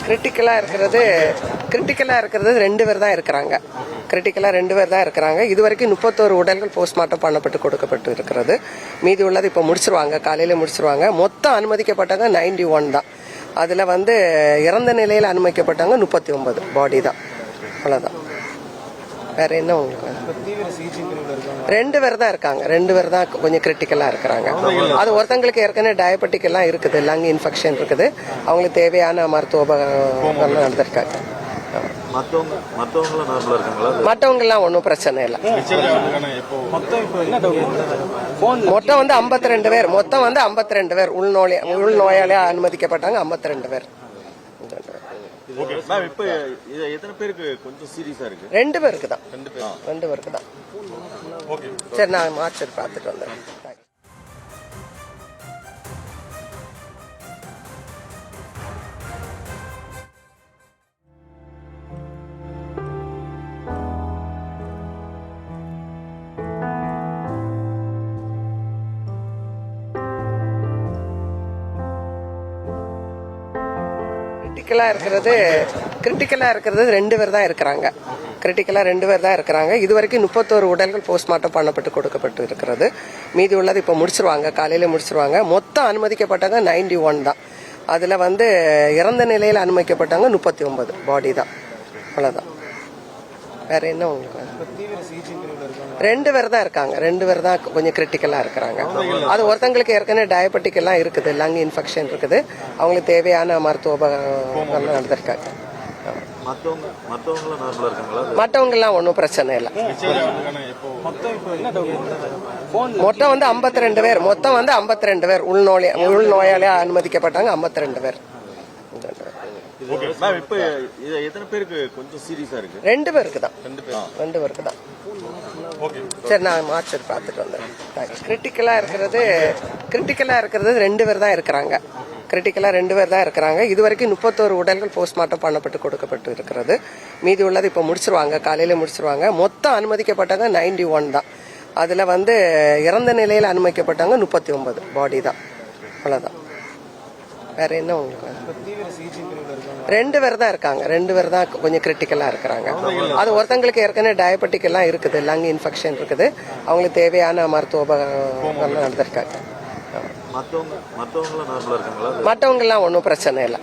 கிரிட்டிக்கலா இருக்கிறது 2 பேர் தான் இருக்கிறாங்க. கிரிட்டிக்கலா 2 பேர் தான் இருக்கிறாங்க. இதுவரைக்கும் 31 உடல்கள் போஸ்ட்மார்ட்டம் பண்ணப்பட்டு கொடுக்கப்பட்டு இருக்கிறது. மீதி உள்ளது இப்போ முடிச்சிருவாங்க, காலையில முடிச்சிருவாங்க. மொத்தம் அனுமதிக்கப்பட்டவங்க 91 தான். அதுல இறந்த நிலையில் அனுமதிக்கப்பட்டவங்க 39 பாடி தான். அவ்வளவுதான். வேற என்ன உங்களுக்கு? 2 பேர் தான் இருக்காங்க. 2 பேர் தான் கொஞ்சம் கிரிட்டிக்கலா இருக்கிறாங்க. அது ஒருத்தங்களுக்கு ஏற்கனவே டயபெட்டிக் எல்லாம் இருக்குது, லங் இன்ஃபெக்ஷன் இருக்குது. அவங்களுக்கு தேவையான மருத்துவ உபகரணம் நடந்திருக்காங்க. மற்றவங்க எல்லாம் ஒன்றும் பிரச்சனை இல்லை. மொத்தம் 52 பேர். மொத்தம் 52 பேர் உள்நோயாளியா அனுமதிக்கப்பட்டாங்க. 52 பேர். 2 பேருக்கு தான். 2 பேருக்கு தான். சரி, நான் மார்ச்சர் பார்த்துட்டு வந்தேன். கிரிட்டிக்கலா இருக்கிறது 2 பேர் தான் இருக்கிறாங்க. கிரிட்டிக்கலா 2 பேர் தான் இருக்கிறாங்க. இதுவரைக்கும் 31 உடல்கள் போஸ்ட்மார்ட்டம் பண்ணப்பட்டு கொடுக்கப்பட்டு இருக்கிறது. மீதி உள்ளது இப்போ முடிச்சிருவாங்க, காலையில முடிச்சிருவாங்க. மொத்தம் அனுமதிக்கப்பட்டவங்க 91 தான். அதுல இறந்த நிலையில் அனுமதிக்கப்பட்டவங்க 39 பாடி தான். அவ்வளவுதான். வேற என்ன உங்களுக்கு? 2 பேர் தான் இருக்காங்க. 2 பேர் தான் கொஞ்சம் கிரிட்டிக்கலா இருக்கிறாங்க. அது ஒருத்தங்களுக்கு ஏற்கனவே டயபெட்டிக் எல்லாம் இருக்குது, லங் இன்ஃபெக்ஷன் இருக்குது. அவங்களுக்கு தேவையான மருத்துவ உபகரணம் நடந்திருக்காங்க. மற்றவங்க எல்லாம் ஒன்றும் பிரச்சனை இல்லை. மொத்தம் 52 பேர். மொத்தம் 52 பேர் உள்நோயாளியா அனுமதிக்கப்பட்டாங்க. 52 பேர். 2 பேருக்கு தான். 2 பேருக்கு தான். சரி, நான் மார்ச்சர் பார்த்துட்டு வந்தேன். கிரிட்டிக்கலா இருக்கிறது 2 பேர் தான் இருக்கிறாங்க. கிரிட்டிக்கலா 2 பேர் தான் இருக்கிறாங்க. இதுவரைக்கும் 31 உடல்கள் போஸ்ட்மார்ட்டம் பண்ணப்பட்டு கொடுக்கப்பட்டு இருக்கிறது. மீதி உள்ளது இப்போ முடிச்சிருவாங்க, காலையில முடிச்சிருவாங்க. மொத்தம் அனுமதிக்கப்பட்டவங்க 91 தான். அதுல இறந்த நிலையில் அனுமதிக்கப்பட்டவங்க 39 பாடி தான். அவ்வளவுதான். வேற என்ன உங்களுக்கு? 2 பேர் தான் இருக்காங்க. 2 பேர் தான் கொஞ்சம் கிரிட்டிக்கலா இருக்கிறாங்க. அது ஒருத்தங்களுக்கு ஏற்கனவே டயபெட்டிக் எல்லாம் இருக்குது, லங் இன்ஃபெக்ஷன் இருக்குது. அவங்களுக்கு தேவையான மருத்துவ உபகரணம் நடந்திருக்காங்க. மற்றவங்க எல்லாம் ஒன்றும் பிரச்சனை இல்லை.